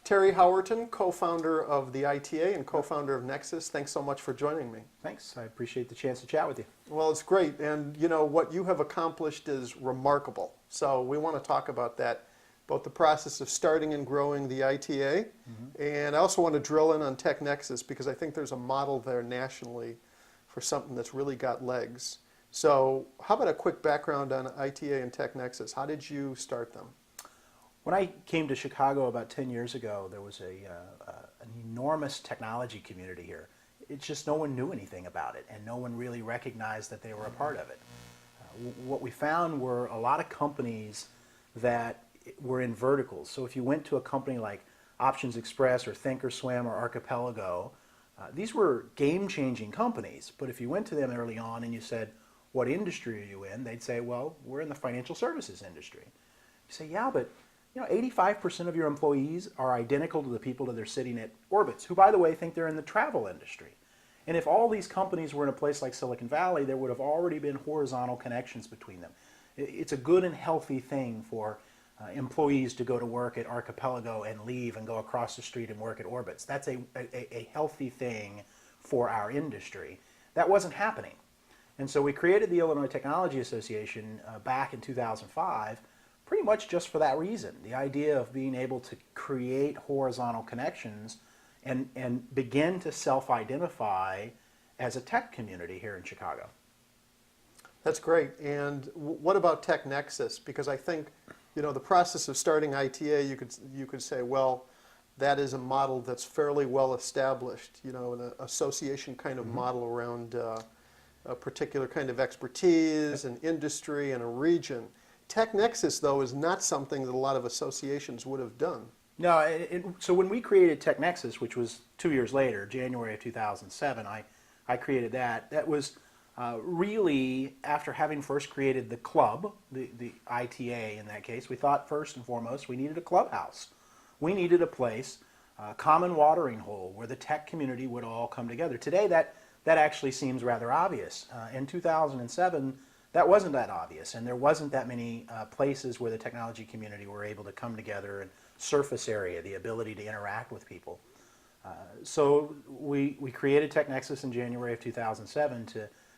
Terry Howerton, co-founder of the ITA and co-founder of Nexus. Thanks so much for joining me. Thanks. I appreciate the chance to chat with you. Well, it's great. And you know, what you have accomplished is remarkable. So we want to talk about that, both the process of starting and growing the ITA. And I also want to drill in on TechNexus because I think there's a model there nationally for something that's really got legs. So how about a quick background on ITA and TechNexus? How did you start them? When I came to Chicago about 10 years ago, there was an enormous technology community here. It's just no one knew anything about it, and no one really recognized that they were a part of it. What we found were a lot of companies that were in verticals. So if you went to a company like Options Express or Thinkorswim or Archipelago, these were game-changing companies. But if you went to them early on and you said, "What industry are you in?" they'd say, "Well, we're in the financial services industry." You say, "Yeah, but 85% of your employees are identical to the people that are sitting at Orbitz, who, by the way, think they're in the travel industry." And if all these companies were in a place like Silicon Valley, there would have already been horizontal connections between them. It's a good and healthy thing for employees to go to work at Archipelago and leave and go across the street and work at Orbitz. That's a healthy thing for our industry. That wasn't happening. And so we created the Illinois Technology Association back in 2005, pretty much just for that reason. The idea of being able to create horizontal connections and begin to self-identify as a tech community here in Chicago. That's great. And what about TechNexus? Because I think, the process of starting ITA, you could say, well, that is a model that's fairly well established, an association kind of model around a particular kind of expertise, an industry, and a region. TechNexus, though, is not something that a lot of associations would have done. No, so when we created TechNexus, which was 2 years later, January of 2007, I created that. That was really after having first created the club, the ITA in that case. We thought first and foremost we needed a clubhouse. We needed a place, a common watering hole where the tech community would all come together. Today that actually seems rather obvious. In 2007, that wasn't that obvious, and there wasn't that many places where the technology community were able to come together and surface area, the ability to interact with people. So we created TechNexus in January of 2007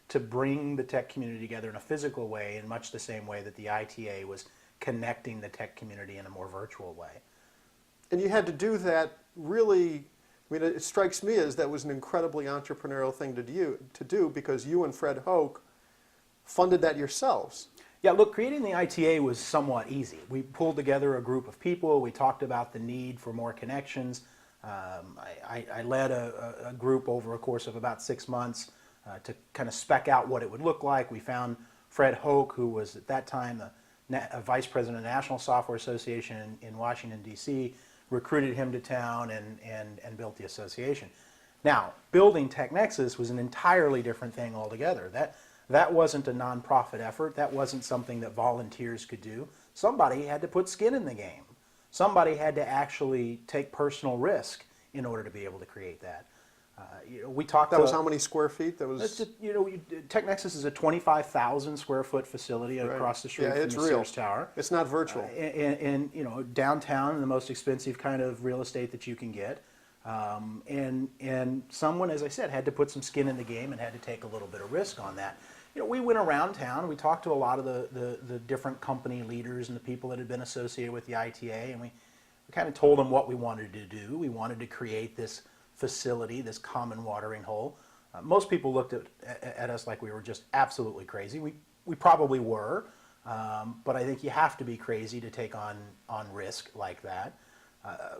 to bring the tech community together in a physical way in much the same way that the ITA was connecting the tech community in a more virtual way. And you had to do that really, it strikes me as that was an incredibly entrepreneurial thing to do because you and Fred Hoke funded that yourselves. Yeah, look, creating the ITA was somewhat easy. We pulled together a group of people. We talked about the need for more connections. I led a group over a course of about 6 months to kind of spec out what it would look like. We found Fred Hoke, who was at that time a vice president of the National Software Association in Washington, D.C., recruited him to town and built the association. Now, building TechNexus was an entirely different thing altogether. That wasn't a nonprofit effort. That wasn't something that volunteers could do. Somebody had to put skin in the game. Somebody had to actually take personal risk in order to be able to create that. We talked. That was how many square feet? That was. TechNexus is a 25,000 square foot facility across the street from the Sears Tower. It's not virtual. And downtown, the most expensive kind of real estate that you can get. And someone, as I said, had to put some skin in the game and had to take a little bit of risk on that. We went around town. We talked to a lot of the different company leaders and the people that had been associated with the ITA, and we kind of told them what we wanted to do. We wanted to create this facility, this common watering hole. Most people looked at us like we were just absolutely crazy. We probably were, but I think you have to be crazy to take on risk like that.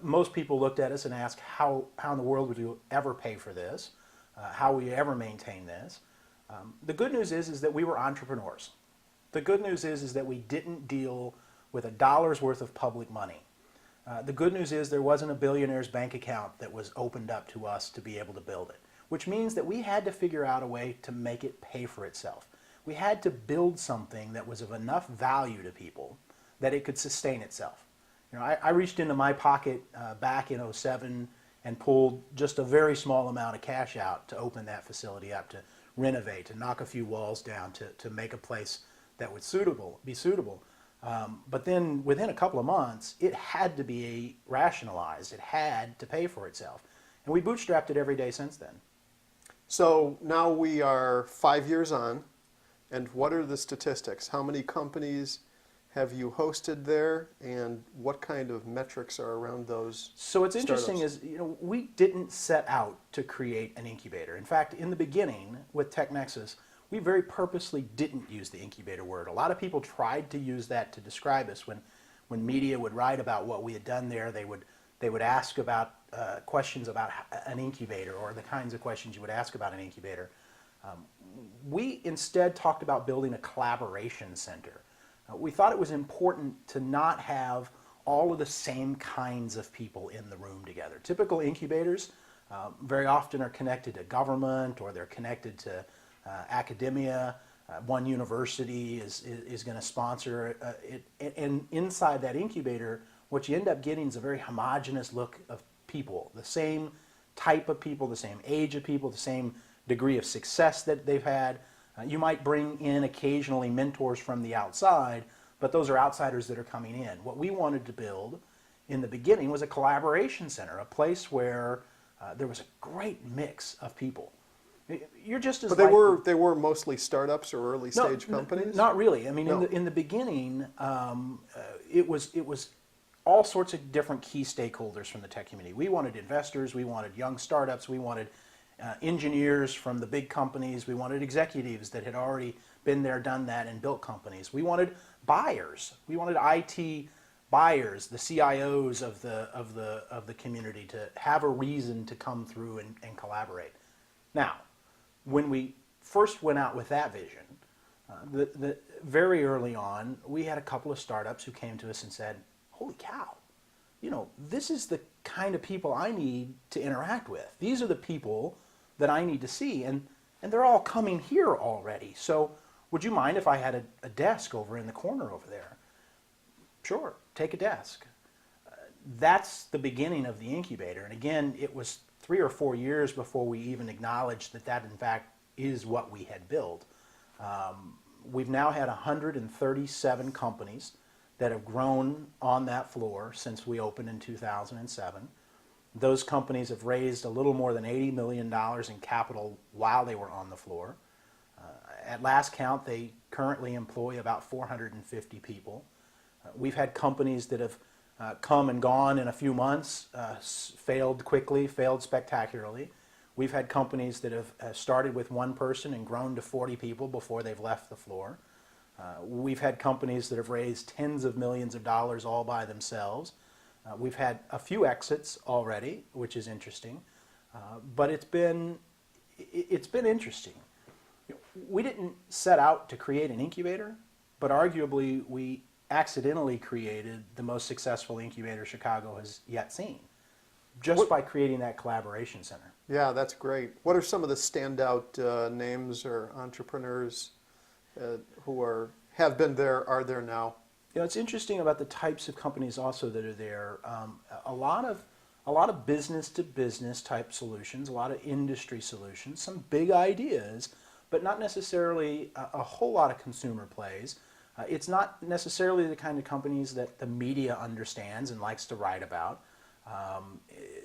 Most people looked at us and asked, how in the world would you ever pay for this? How will you ever maintain this? The good news is that we were entrepreneurs. The good news is that we didn't deal with a dollar's worth of public money. The good news is there wasn't a billionaire's bank account that was opened up to us to be able to build it, which means that we had to figure out a way to make it pay for itself. We had to build something that was of enough value to people that it could sustain itself. I reached into my pocket back in '07 and pulled just a very small amount of cash out to open that facility up, to renovate, to knock a few walls down, to make a place that would be suitable. But then within a couple of months, it had to be rationalized. It had to pay for itself. And we bootstrapped it every day since then. So now we are 5 years on, and what are the statistics? How many companies have you hosted there, and what kind of metrics are around those? So what's interesting startups? is, we didn't set out to create an incubator. In fact, in the beginning with TechNexus, we very purposely didn't use the incubator word. A lot of people tried to use that to describe us. When media would write about what we had done there, they would ask about questions about an incubator, or the kinds of questions you would ask about an incubator. We instead talked about building a collaboration center. We thought it was important to not have all of the same kinds of people in the room together. Typical incubators very often are connected to government, or they're connected to academia. One university is going to sponsor it. And inside that incubator, what you end up getting is a very homogeneous look of people, the same type of people, the same age of people, the same degree of success that they've had. You might bring in occasionally mentors from the outside, but those are outsiders that are coming in. What we wanted to build in the beginning was a collaboration center, a place where there was a great mix of people. You're just as But they were mostly startups or early stage companies? Not really. I mean, No. in the beginning, it was all sorts of different key stakeholders from the tech community. We wanted investors, we wanted young startups, we wanted engineers from the big companies, we wanted executives that had already been there, done that, and built companies. We wanted buyers. We wanted IT buyers, the CIOs of the community, to have a reason to come through and collaborate. Now, when we first went out with that vision, very early on, we had a couple of startups who came to us and said, "Holy cow, this is the kind of people I need to interact with. These are the people that I need to see, and they're all coming here already. So would you mind if I had a desk over in the corner over there?" Sure, take a desk. That's the beginning of the incubator. And again, it was 3 or 4 years before we even acknowledged that in fact is what we had built. We've now had 137 companies that have grown on that floor since we opened in 2007. Those companies have raised a little more than $80 million in capital while they were on the floor. At last count, they currently employ about 450 people. We've had companies that have come and gone in a few months, failed quickly, failed spectacularly. We've had companies that have started with one person and grown to 40 people before they've left the floor. We've had companies that have raised tens of millions of dollars all by themselves. We've had a few exits already, which is interesting, but it's been interesting. We didn't set out to create an incubator, but arguably we accidentally created the most successful incubator Chicago has yet seen, just by creating that collaboration center. Yeah, that's great. What are some of the standout names or entrepreneurs who have been there, are there now? It's interesting about the types of companies also that are there. A lot of business to business type solutions, a lot of industry solutions, some big ideas, but not necessarily a whole lot of consumer plays. It's not necessarily the kind of companies that the media understands and likes to write about.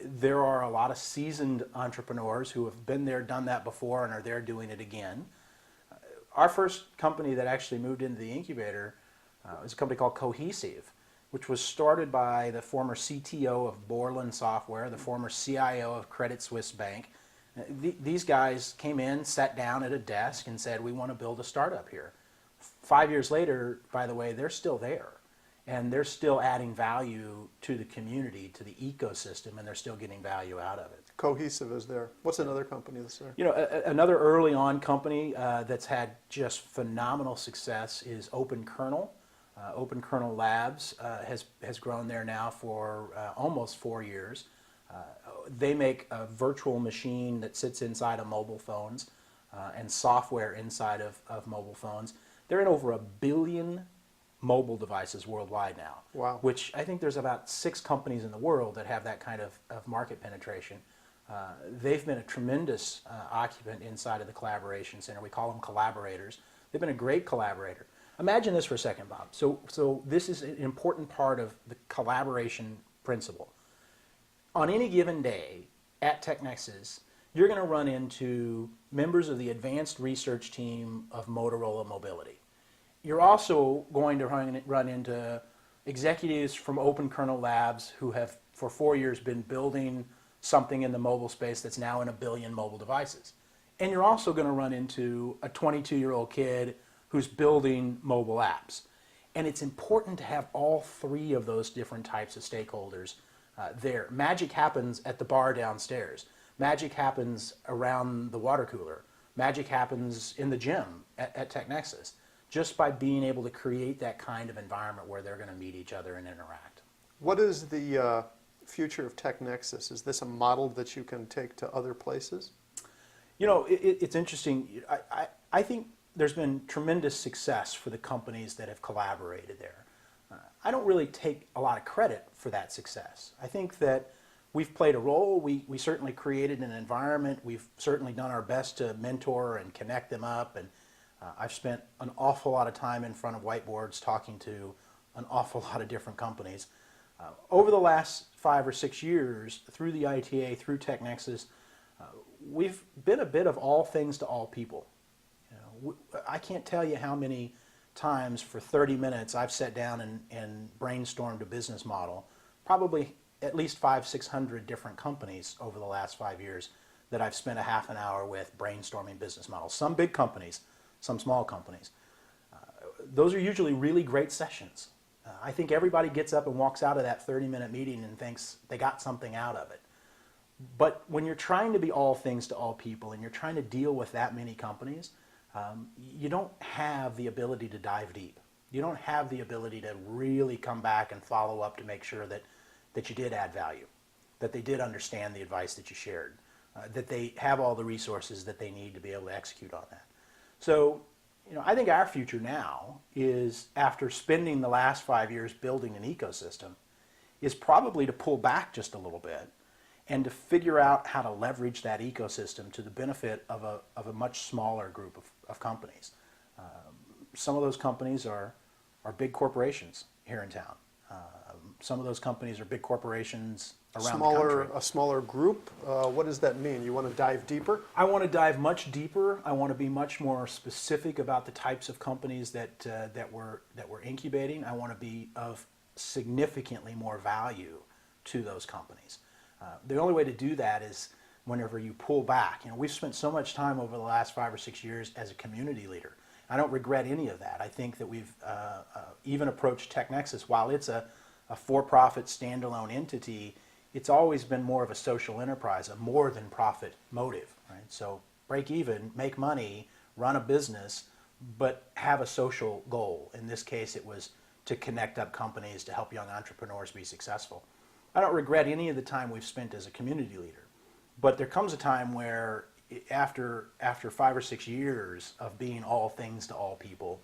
There are a lot of seasoned entrepreneurs who have been there, done that before, and are there doing it again. Our first company that actually moved into the incubator was a company called Cohesive, which was started by the former CTO of Borland Software, the former CIO of Credit Suisse Bank. These guys came in, sat down at a desk, and said, "We want to build a startup here." 5 years later, by the way, they're still there. And they're still adding value to the community, to the ecosystem, and they're still getting value out of it. Cohesive is there. What's another company that's there? Another early on company that's had just phenomenal success is Open Kernel. Open Kernel Labs has grown there now for almost 4 years. They make a virtual machine that sits inside of mobile phones and software inside of mobile phones. They're in over 1 billion mobile devices worldwide now. Wow. Which I think there's about 6 companies in the world that have that kind of market penetration. They've been a tremendous occupant inside of the collaboration center. We call them collaborators. They've been a great collaborator. Imagine this for a second, Bob. So this is an important part of the collaboration principle. On any given day at TechNexus, you're going to run into members of the advanced research team of Motorola Mobility. You're also going to run into executives from Open Kernel Labs who have for 4 years been building something in the mobile space that's now in 1 billion mobile devices. And you're also going to run into a 22-year-old kid who's building mobile apps. And it's important to have all three of those different types of stakeholders there. Magic happens at the bar downstairs. Magic happens around the water cooler. Magic happens in the gym at TechNexus, just by being able to create that kind of environment where they're going to meet each other and interact. What is the future of TechNexus? Is this a model that you can take to other places? You know, it's interesting. I think there's been tremendous success for the companies that have collaborated there. I don't really take a lot of credit for that success. I think that we've played a role. We certainly created an environment. We've certainly done our best to mentor and connect them up. And I've spent an awful lot of time in front of whiteboards talking to an awful lot of different companies. Over the last 5 or 6 years, through the ITA, through TechNexus, we've been a bit of all things to all people. You know, I can't tell you how many times for 30 minutes I've sat down and brainstormed a business model, probably at least 500-600 different companies over the last 5 years that I've spent a half an hour with brainstorming business models. Some big companies, some small companies. Those are usually really great sessions. I think everybody gets up and walks out of that 30-minute meeting and thinks they got something out of it. But when you're trying to be all things to all people and you're trying to deal with that many companies, you don't have the ability to dive deep. You don't have the ability to really come back and follow up to make sure that you did add value, that they did understand the advice that you shared, that they have all the resources that they need to be able to execute on that. So, you know, I think our future now is, after spending the last 5 years building an ecosystem, is probably to pull back just a little bit and to figure out how to leverage that ecosystem to the benefit of a much smaller group of companies. Some of those companies are big corporations here in town. Some of those companies are big corporations around the country. A smaller group? What does that mean? You want to dive deeper? I want to dive much deeper. I want to be much more specific about the types of companies that we're incubating. I want to be of significantly more value to those companies. The only way to do that is whenever you pull back. You know, we've spent so much time over the last 5 or 6 years as a community leader. I don't regret any of that. I think that we've even approached TechNexus, while it's a for-profit standalone entity, it's always been more of a social enterprise, a more than profit motive, right? So break even, make money, run a business, but have a social goal. In this case, it was to connect up companies to help young entrepreneurs be successful. I don't regret any of the time we've spent as a community leader, but there comes a time where after 5 or 6 years of being all things to all people,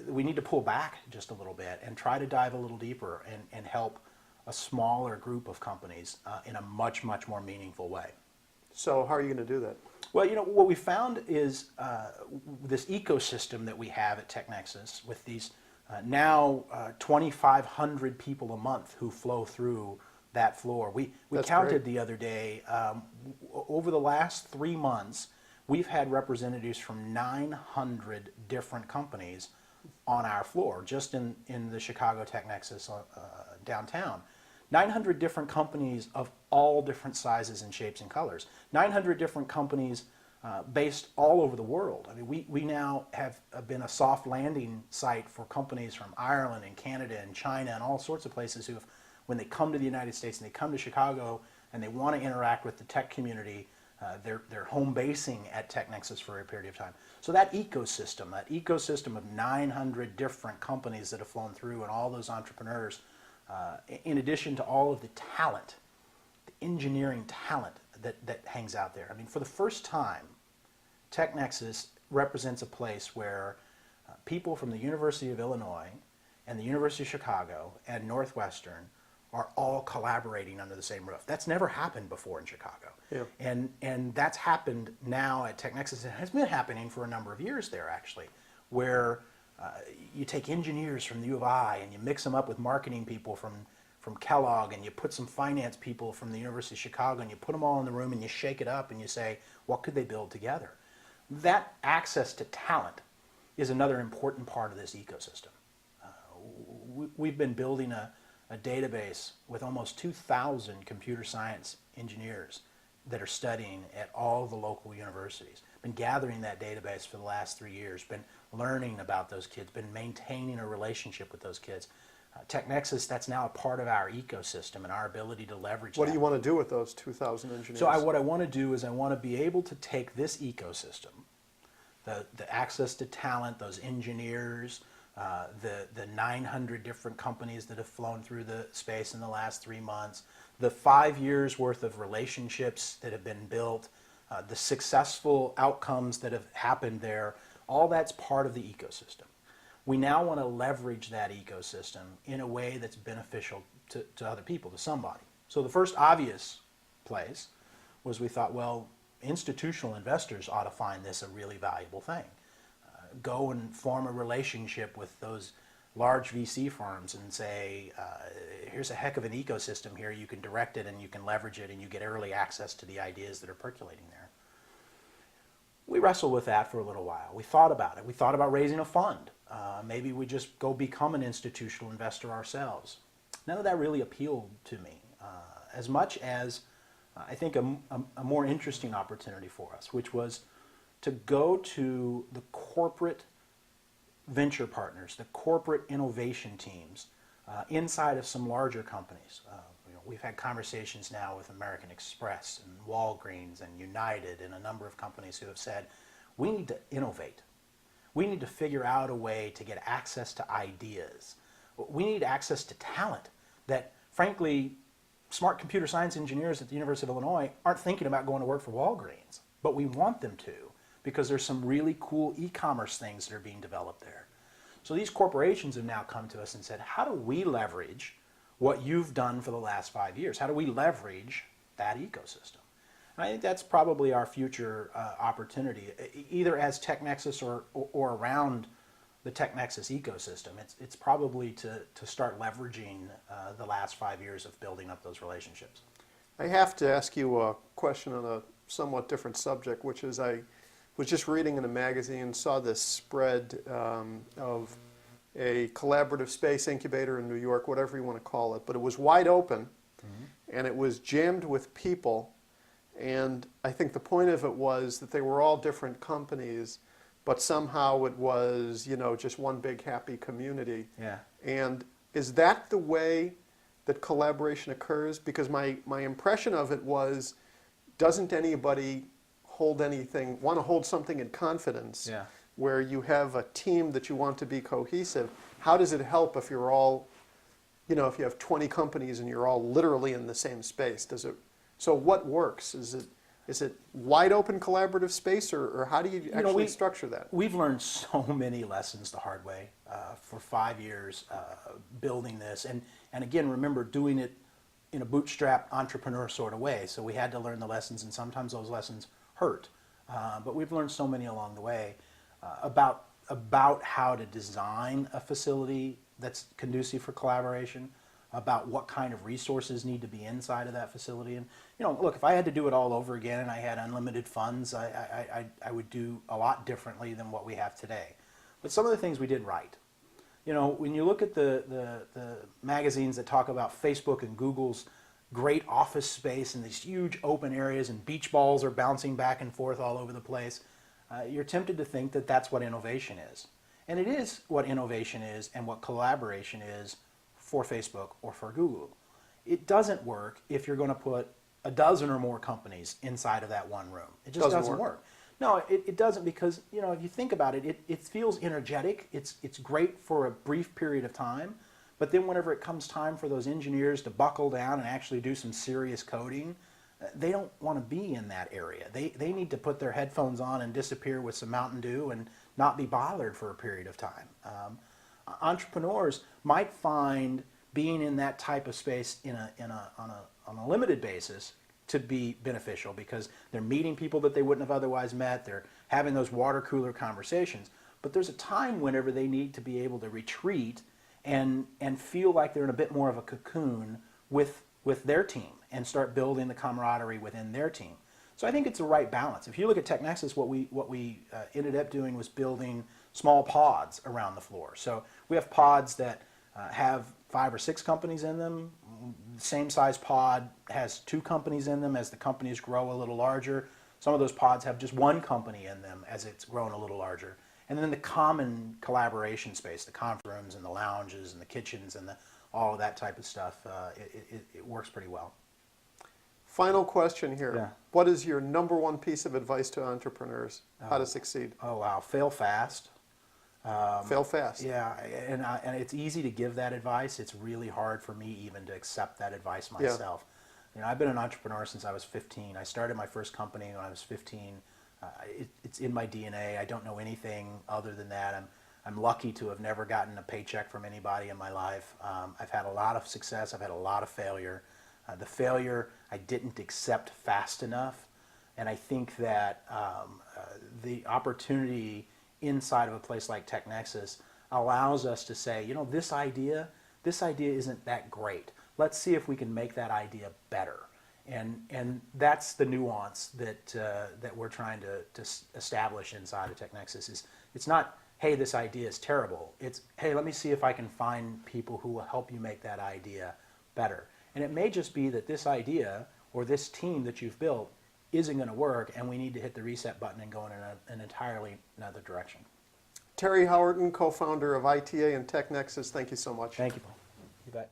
we need to pull back just a little bit and try to dive a little deeper and help a smaller group of companies in a much, much more meaningful way. So how are you going to do that? Well, you know, what we found is this ecosystem that we have at TechNexus with these now 2,500 people a month who flow through that floor. We That's counted great. the other day, over the last 3 months, we've had representatives from 900 different companies on our floor, just in the Chicago TechNexus downtown. 900 different companies of all different sizes and shapes and colors. 900 different companies based all over the world. I mean, we now have been a soft landing site for companies from Ireland and Canada and China and all sorts of places who, when they come to the United States and they come to Chicago and they want to interact with the tech community, they're home basing at TechNexus for a period of time. So that ecosystem of 900 different companies that have flown through and all those entrepreneurs, in addition to all of the talent, the engineering talent that hangs out there. I mean, for the first time, TechNexus represents a place where people from the University of Illinois and the University of Chicago and Northwestern are all collaborating under the same roof. That's never happened before in Chicago. Yeah. And that's happened now at TechNexus. It has been happening for a number of years there, actually, where You take engineers from the U of I and you mix them up with marketing people from Kellogg, and you put some finance people from the University of Chicago, and you put them all in the room and you shake it up and you say, what could they build together? That access to talent is another important part of this ecosystem. We've been building a database with almost 2,000 computer science engineers that are studying at all the local universities. Been gathering that database for the last 3 years, been learning about those kids, been maintaining a relationship with those kids. TechNexus, that's now a part of our ecosystem and our ability to leverage What that. do you want to do with those 2,000 engineers? So what I want to do is I want to be able to take this ecosystem, the access to talent, those engineers, the 900 different companies that have flown through the space in the last 3 months, the 5 years worth of relationships that have been built, the successful outcomes that have happened there, all that's part of the ecosystem. We now want to leverage that ecosystem in a way that's beneficial to other people, to somebody. So the first obvious place was we thought, well, institutional investors ought to find this a really valuable thing. Go and form a relationship with those large VC firms and say, here's a heck of an ecosystem here, you can direct it and you can leverage it and you get early access to the ideas that are percolating there. We wrestled with that for a little while. We thought about it. We thought about raising a fund. Maybe we just go become an institutional investor ourselves. None of that really appealed to me, as much as I think a more interesting opportunity for us, which was to go to the corporate venture partners, the corporate innovation teams inside of some larger companies. We've had conversations now with American Express and Walgreens and United and a number of companies who have said, we need to innovate. We need to figure out a way to get access to ideas. We need access to talent that, frankly, smart computer science engineers at the University of Illinois aren't thinking about going to work for Walgreens, but we want them to because there's some really cool e-commerce things that are being developed there. So these corporations have now come to us and said, how do we leverage what you've done for the last 5 years? How do we leverage that ecosystem? And I think that's probably our future opportunity, either as TechNexus or around the TechNexus ecosystem. It's probably to start leveraging the last 5 years of building up those relationships. I have to ask you a question on a somewhat different subject, which is I was just reading in a magazine, saw this spread of a collaborative space incubator in New York, whatever you want to call it, but it was wide open, and it was jammed with people, and I think the point of it was that they were all different companies, but somehow it was, just one big happy community. Yeah. And is that the way that collaboration occurs? Because my impression of it was, doesn't anybody want to hold something in confidence? Yeah. Where you have a team that you want to be cohesive. How does it help if you're all, if you have 20 companies and you're all literally in the same space? So what works? Is it wide open collaborative space, or how do you actually structure that? We've learned so many lessons the hard way for 5 years building this. And again, remember, doing it in a bootstrap entrepreneur sort of way. So we had to learn the lessons, and sometimes those lessons hurt. But we've learned so many along the way. About how to design a facility that's conducive for collaboration, about what kind of resources need to be inside of that facility. And look, if I had to do it all over again and I had unlimited funds, I would do a lot differently than what we have today. But some of the things we did right. When you look at the magazines that talk about Facebook and Google's great office space and these huge open areas and beach balls are bouncing back and forth all over the place, you're tempted to think that that's what innovation is. And it is what innovation is and what collaboration is for Facebook or for Google. It doesn't work if you're going to put a dozen or more companies inside of that one room. It just doesn't work. No, it doesn't, because if you think about it, it feels energetic. It's great for a brief period of time, but then whenever it comes time for those engineers to buckle down and actually do some serious coding, they don't want to be in that area. They need to put their headphones on and disappear with some Mountain Dew and not be bothered for a period of time. Entrepreneurs might find being in that type of space on a limited basis to be beneficial, because they're meeting people that they wouldn't have otherwise met. They're having those water cooler conversations. but there's a time whenever they need to be able to retreat and feel like they're in a bit more of a cocoon with their team and start building the camaraderie within their team. So I think it's the right balance. If you look at TechNexus, what we ended up doing was building small pods around the floor. So we have pods that have 5 or 6 companies in them. The same size pod has 2 companies in them. As the companies grow a little larger, some of those pods have just 1 company in them as it's grown a little larger. And then the common collaboration space, the conference rooms and the lounges and the kitchens and all of that type of stuff, it works pretty well. Final question here. Yeah. What is your #1 piece of advice to entrepreneurs? How to succeed? Oh wow, fail fast. Fail fast. Yeah, and it's easy to give that advice. It's really hard for me even to accept that advice myself. You know, I've been an entrepreneur since I was 15. I started my first company when I was 15. It's in my DNA. I don't know anything other than that. I'm lucky to have never gotten a paycheck from anybody in my life. I've had a lot of success. I've had a lot of failure. The failure I didn't accept fast enough, and I think that the opportunity inside of a place like TechNexus allows us to say, you know, this idea isn't that great. Let's see if we can make that idea better. And that's the nuance that we're trying to establish inside of TechNexus. It's not, hey, this idea is terrible. It's, hey, let me see if I can find people who will help you make that idea better. And it may just be that this idea or this team that you've built isn't going to work, and we need to hit the reset button and go in an entirely another direction. Terry Howerton, co-founder of ITA and TechNexus, thank you so much. Thank you, Paul. You bet.